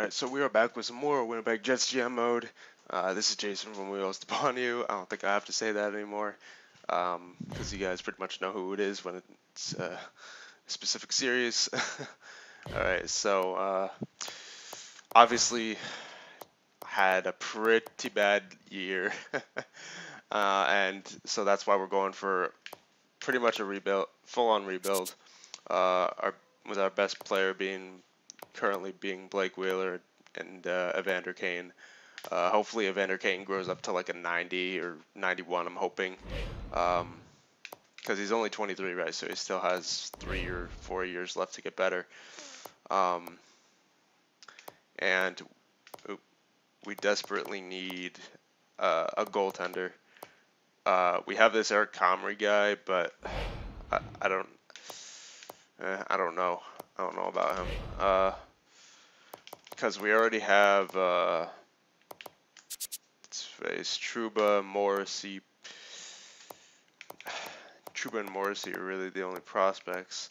Alright, so we are back with some more Winnipeg Jets GM mode. This is Jason from Wheels Upon You. I don't think I have to say that anymore, because you guys pretty much know who it is when it's a specific series. Alright, so obviously had a pretty bad year, and so that's why we're going for pretty much a rebuild, full-on rebuild. With our best player currently being Blake Wheeler and Evander Kane. Hopefully Evander Kane grows up to like a 90 or 91, I'm hoping. Because he's only 23, right? So he still has 3 or 4 years left to get better. And we desperately need a goaltender. We have this Eric Comrie guy, but I don't know. I don't know about him. Because we already have Trouba, Morrissey. Trouba and Morrissey are really the only prospects.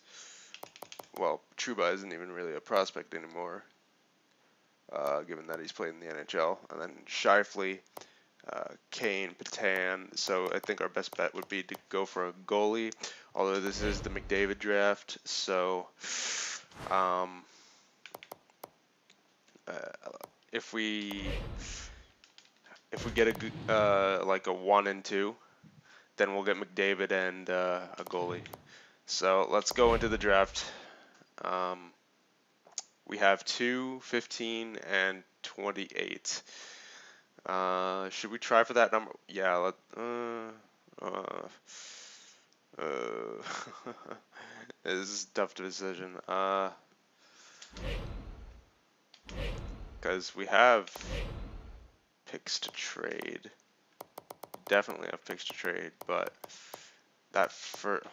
Well, Trouba isn't even really a prospect anymore, given that he's played in the NHL. And then Shifley, Kane, Patan. So I think our best bet would be to go for a goalie. Although this is the McDavid draft, so if we get a like a 1 and 2, then we'll get McDavid and a goalie. So let's go into the draft. We have 2, 15, and 28. Should we try for that number? Yeah. This is a tough decision. Because we have picks to trade. Definitely have picks to trade, but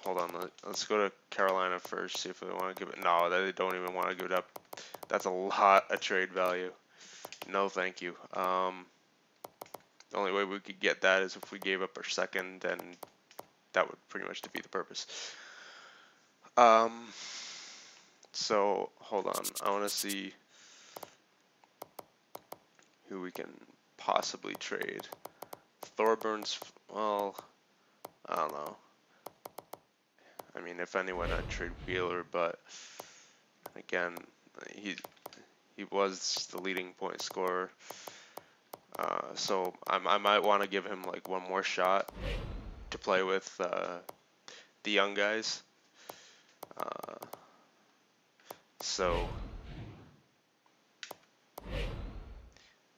hold on, let's go to Carolina first, see if they want to give it. No, they don't even want to give it up. That's a lot of trade value. No, thank you. The only way we could get that is if we gave up our second, and that would pretty much defeat the purpose. So hold on, I want to see who we can possibly trade. Thorburns, well, I don't know. I mean, if anyone, I'd trade Wheeler, but again, he was the leading point scorer. So I might want to give him like one more shot to play with the young guys. So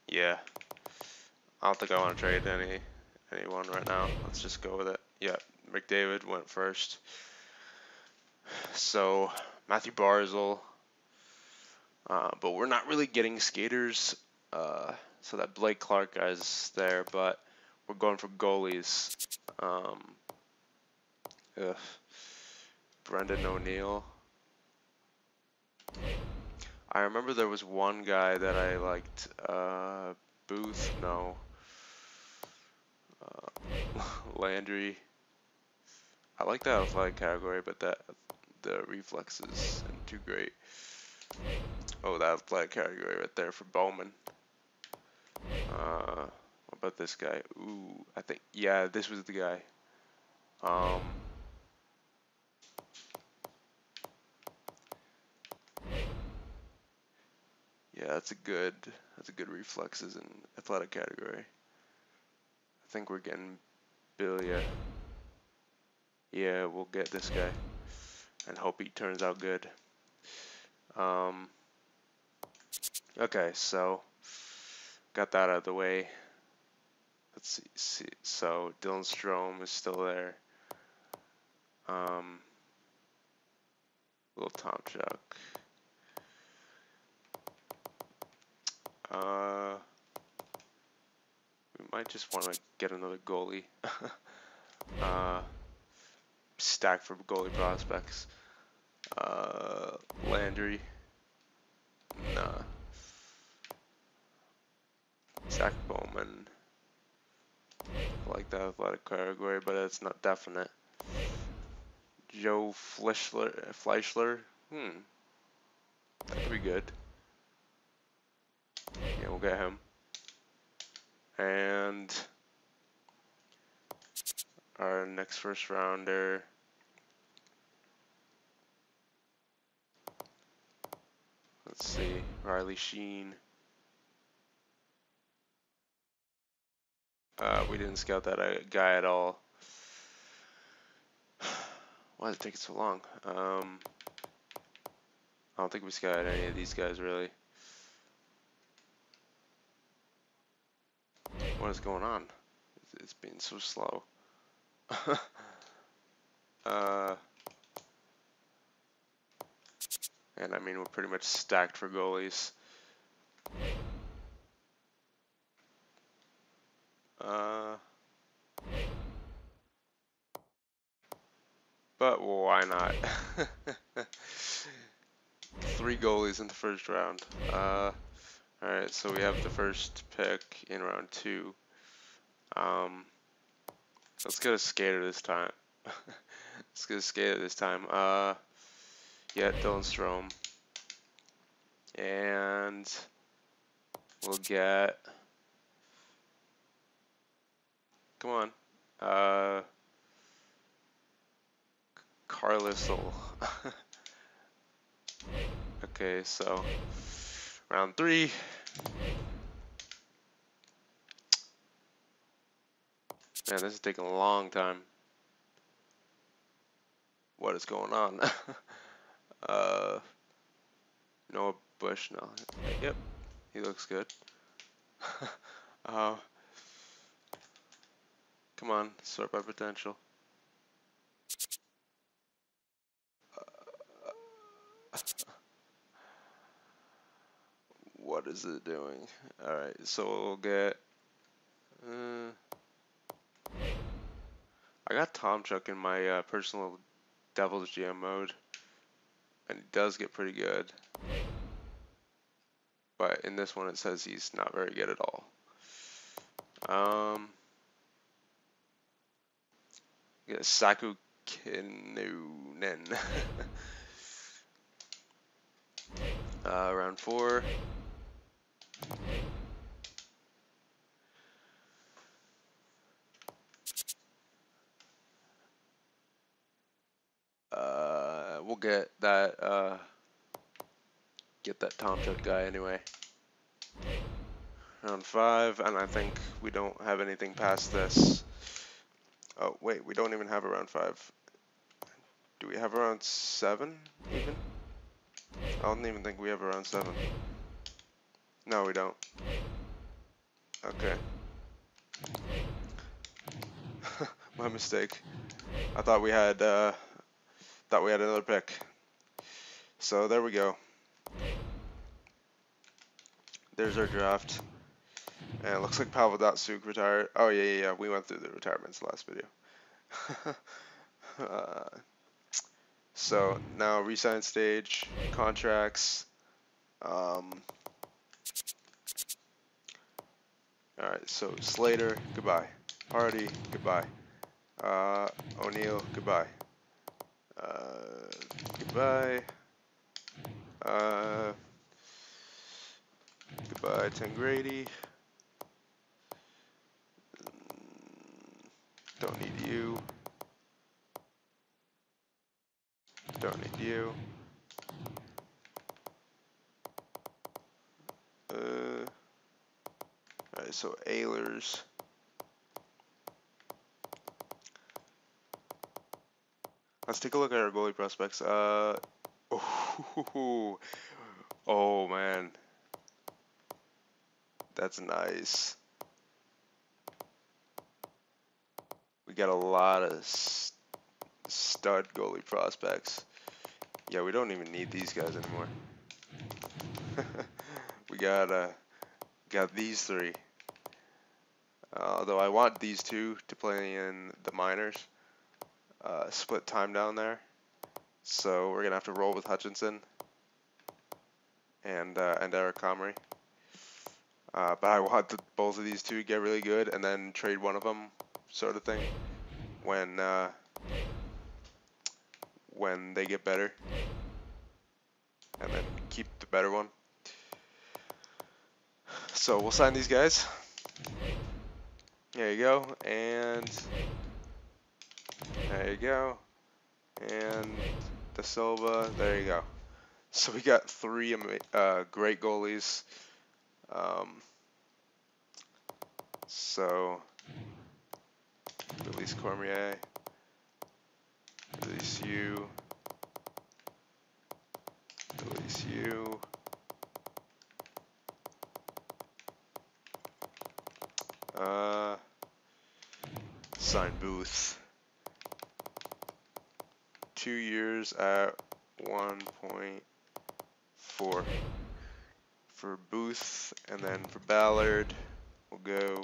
yeah, I don't think I want to trade anyone right now. Let's just go with it. Yeah, McDavid went first. So Matthew Barzal, but we're not really getting skaters. So that Blake Clark guy's there, but we're going for goalies. Brendan O'Neill. I remember there was one guy that I liked. Booth, no. Landry. I like that athletic category, but the reflexes isn't too great. Oh, that athletic category right there for Bowman. What about this guy? Ooh, I think, yeah, this was the guy. Yeah, that's a good reflexes and athletic category. I think we're getting Bilia. Yeah, we'll get this guy and hope he turns out good. Okay, so got that out of the way. Let's see. So Dylan Strome is still there. Little Tomchuk. We might just want to get another goalie. Stack for goalie prospects. Landry. Nah. Zach Bowman. I like that athletic category, but it's not definite. Joe Fleischler. That could be good. Yeah, we'll get him. And our next first rounder. Let's see, Riley Sheen. We didn't scout that guy at all. Why is it taking so long? I don't think we scouted any of these guys really. What is going on? It's being so slow. And I mean, we're pretty much stacked for goalies. But why not? 3 goalies in the first round. Alright, so we have the first pick in round 2. Let's get a skater this time. Let's get a skater this time. Yeah, Dylan Strome. And we'll get... Come on. Carlisle. Okay, so round 3. Man, this is taking a long time. What is going on? Noah Bush, no. Yep, he looks good. Come on, sort by potential. What is it doing? Alright, so we'll get... I got Tomchuk in my personal Devil's GM mode, and he does get pretty good. But in this one it says he's not very good at all. Get Saku Kinnunen. Round 4. We'll get that Tomchuk guy anyway. Round 5, and I think we don't have anything past this. Oh wait, we don't even have a round 5. Do we have a round 7 even? I don't even think we have a round 7. No, we don't. Okay. My mistake. I thought we had another pick. So there we go. There's our draft. And it looks like Pavel Datsuk retired. Oh yeah. We went through the retirements last video. So now resign stage, contracts. Alright, so Slater, goodbye. Hardy, goodbye. O'Neill, goodbye. Goodbye. Goodbye, Tangrady. Don't need you. Don't need you. Alright, so Ehlers. Let's take a look at our goalie prospects. Oh man. That's nice. We got a lot of stud goalie prospects. Yeah, we don't even need these guys anymore. We got these 3. Although I want these 2 to play in the minors. Split time down there. So we're gonna have to roll with Hutchinson and Eric Comrie. But I want both of these 2 to get really good and then trade one of them, sort of thing, when they get better, and then keep the better one. So we'll sign these guys. There you go, and there you go, and Da Silva. There you go. So we got three great goalies. So release Cormier, release you, release you. Sign Booth. 2 years at 1.4 for Booth, and then for Ballard, we'll go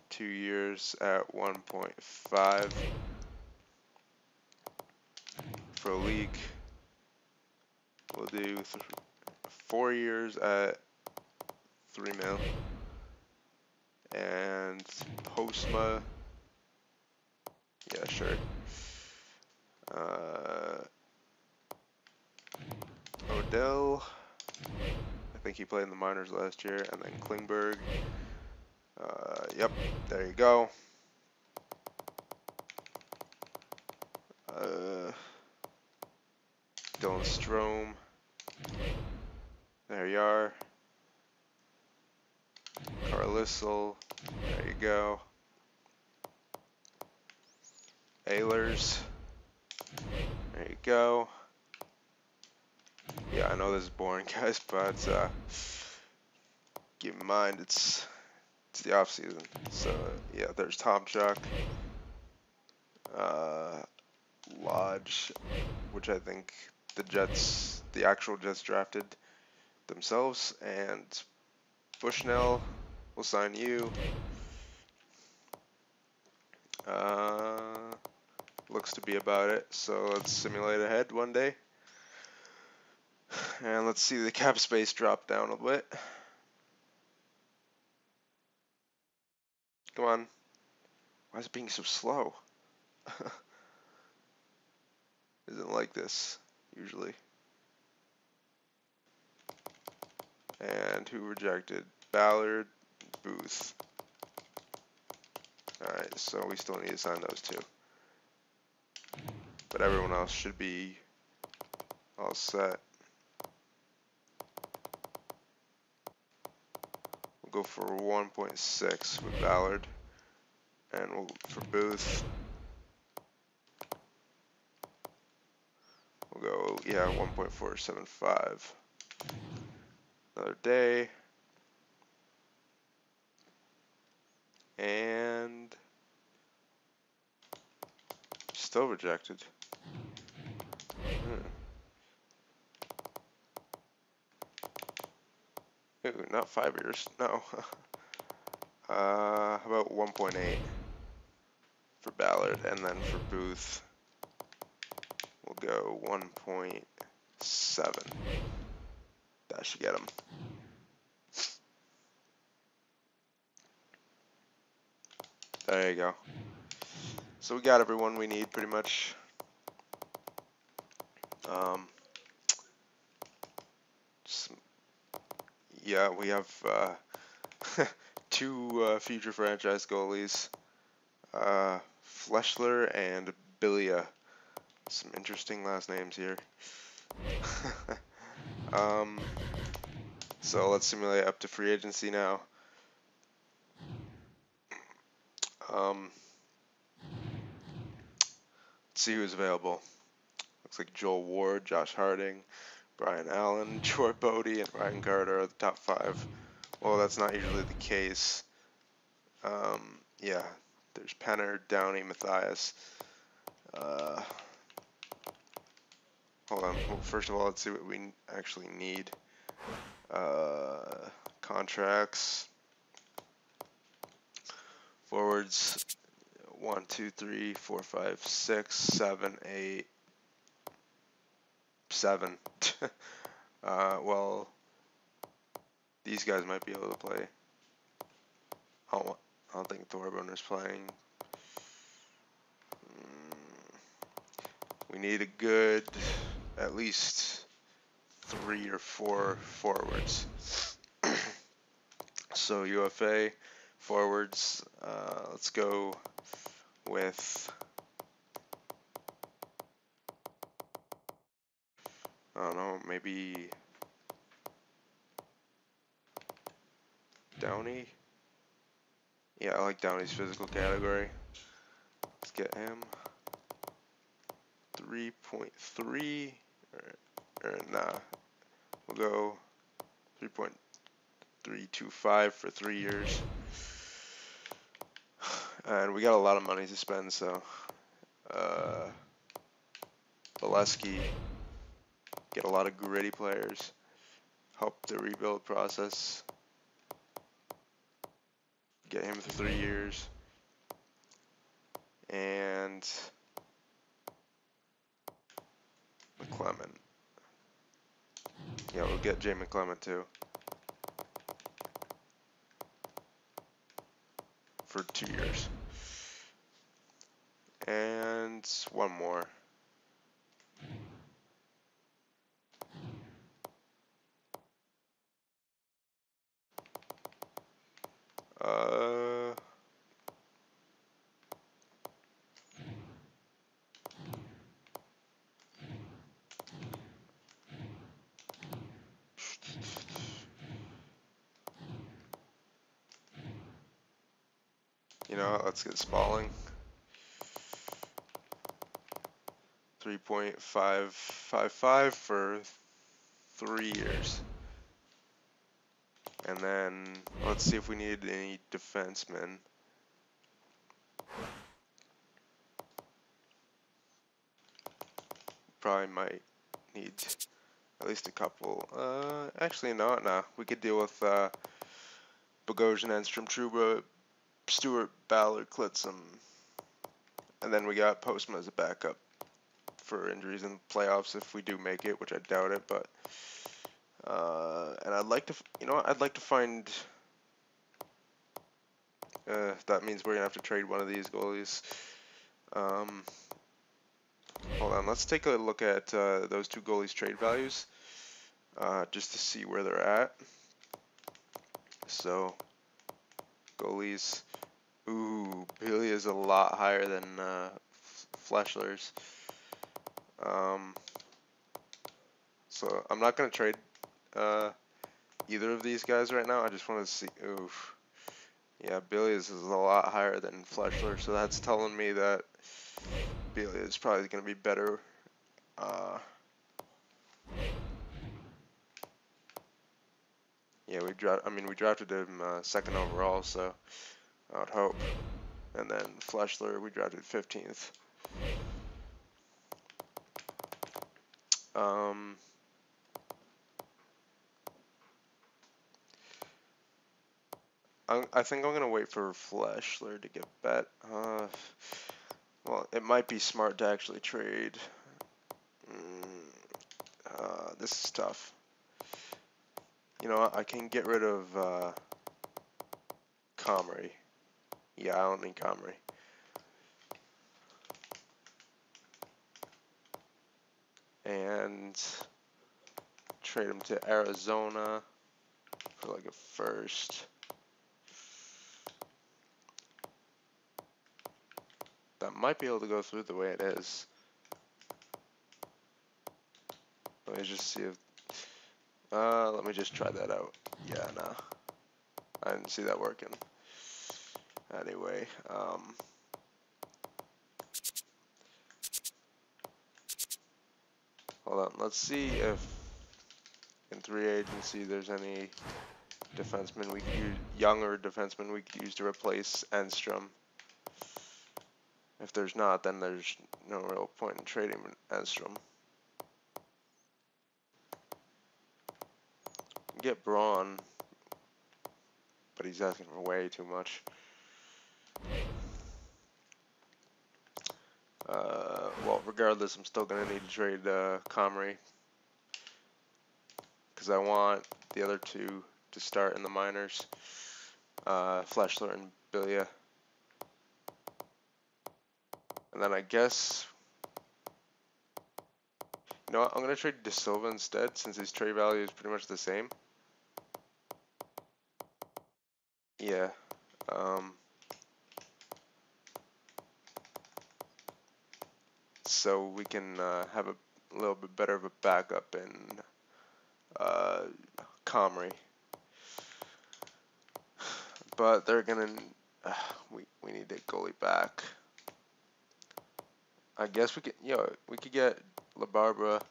2 years at 1.5 for League. We'll do 4 years at 3 mil, and Postma. Yeah, sure. Odell, I think he played in the minors last year, and then Klingberg. Yep, there you go. Dylan Strome. There you are. Carlisle. There you go. Ehlers. There you go. Yeah, I know this is boring, guys, but keep in mind it's the off season. So yeah, there's Tomchuk, Lodge, which I think the actual Jets drafted themselves, and Bushnell will sign you. Looks to be about it. So let's simulate ahead one day. And let's see the cap space drop down a bit. Come on. Why is it being so slow? Isn't like this usually. And who rejected? Ballard, Booth. Alright, so we still need to sign those two. But everyone else should be all set. We'll go for 1.6 with Ballard. And for Booth, we'll go, yeah, 1.475. Another day. And still rejected. Ooh, not 5 years, no. How about 1.8 for Ballard, and then for Booth, we'll go 1.7. That should get him. There you go. So we got everyone we need pretty much. Yeah, we have two future franchise goalies, Fleshler and Bilia. Some interesting last names here. So let's simulate up to free agency now. Let's see who's available. Looks like Joel Ward, Josh Harding, Brian Allen, Troy Bodie, and Ryan Carter are the top 5. Well, that's not usually the case. Yeah, there's Penner, Downey, Matthias. Hold on. Well, first of all, let's see what we actually need. Contracts. Forwards. 1, 2, 3, 4, 5, 6, 7, 8, 7. Well, these guys might be able to play. I don't think Thorburn is playing. We need a good, at least 3 or 4 forwards. So UFA forwards, let's go with, I don't know, maybe Downey. Yeah, I like Downey's physical category. Let's get him 3.3, or nah, we'll go 3.325 for 3 years. And we got a lot of money to spend, so Bolesky, get a lot of gritty players, help the rebuild process, get him 3 years, and McClement. Yeah, we'll get Jay McClement too for 2 years. And one more. You know, let's get Spalling. 3.555 for 3 years. And then let's see if we need any defensemen. Probably might need at least a couple. Actually, no. We could deal with Bogosian, Enstrom, Trouba, Stewart, Ballard, Klitzum. And then we got Postma as a backup for injuries in the playoffs if we do make it, which I doubt it. But and I'd like to, I'd like to find. That means we're gonna have to trade one of these goalies. Hold on, let's take a look at those two goalies' trade values, just to see where they're at. So, goalies, ooh, Billy is a lot higher than Fleshler's. So I'm not gonna trade either of these guys right now. I just want to see. Oof. Yeah, Billy's is a lot higher than Fleshler, so that's telling me that Billy is probably going to be better. Yeah, we drafted him second overall, so I would hope. And then Fleshler, we drafted 15th. I think I'm gonna wait for Fleshler to get bet. Well, it might be smart to actually trade. This is tough. You know what? I can get rid of Comrie. Yeah, I don't need Comrie. And trade him to Arizona for like a first. That might be able to go through the way it is. Let me just see if. Let me just try that out. Yeah, nah. I didn't see that working. Anyway, hold on. Let's see if in free agency there's any defenseman we could use, younger defenseman we could use to replace Enstrom. If there's not, then there's no real point in trading Enstrom. Get Braun, but he's asking for way too much. Well, regardless, I'm still going to need to trade Comrie, because I want the other two to start in the minors, Fleshler and Bilia. And then I guess, you know what, I'm going to trade De Silva instead, since his trade value is pretty much the same. yeah. Um, so we can have a little bit better of a backup in Comrie. But they're gonna. We need a goalie back. I guess we could. We could get LaBarbera.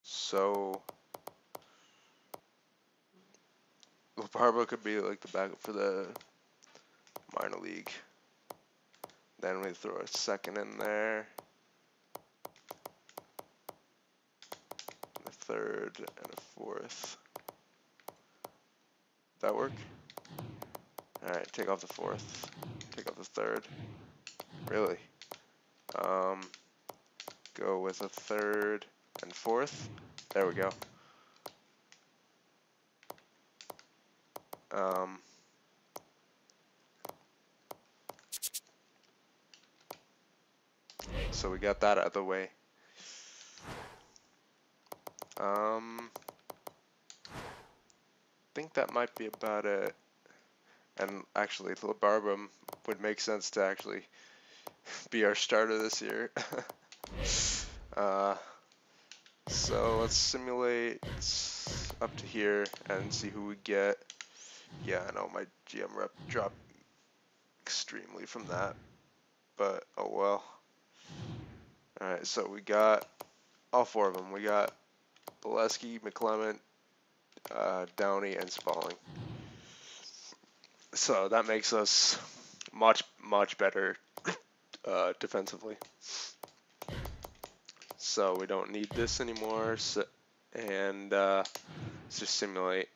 So LaBarbera could be like the backup for the minor league. Then we throw a second in there, a third, and a fourth. That work? Alright, take off the fourth. Take off the third. Really? Go with a third and fourth. There we go. So we got that out of the way. Think that might be about it. And actually, LaBarbera would make sense to actually be our starter this year. So let's simulate up to here and see who we get. Yeah, I know my GM rep dropped extremely from that, but oh well. Alright, so we got all four of them. We got Bolesky, McClement, Downey, and Spalling. So that makes us much better defensively. So we don't need this anymore. And let's just simulate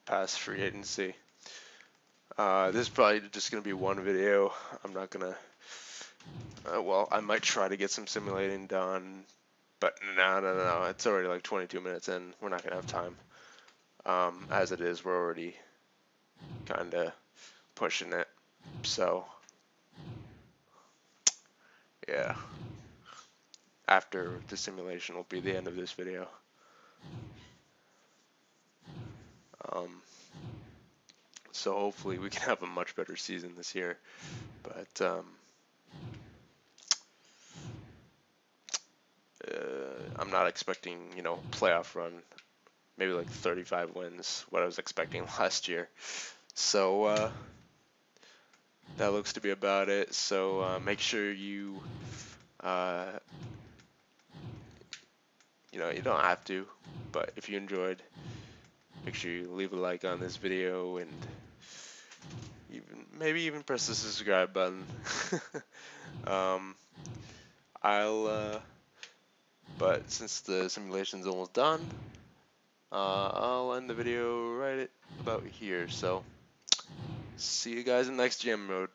past free agency. This is probably just going to be one video. I'm not going to, well, I might try to get some simulating done, but no. It's already like 22 minutes in. We're not going to have time. As it is, we're already kind of pushing it. So, yeah. After the simulation will be the end of this video. So hopefully we can have a much better season this year. But I'm not expecting, playoff run, maybe like 35 wins, what I was expecting last year. So that looks to be about it. So make sure you, you don't have to, but if you enjoyed, make sure you leave a like on this video and maybe even press the subscribe button. But since the simulation's almost done, I'll end the video right about here. So see you guys in the next GM mode.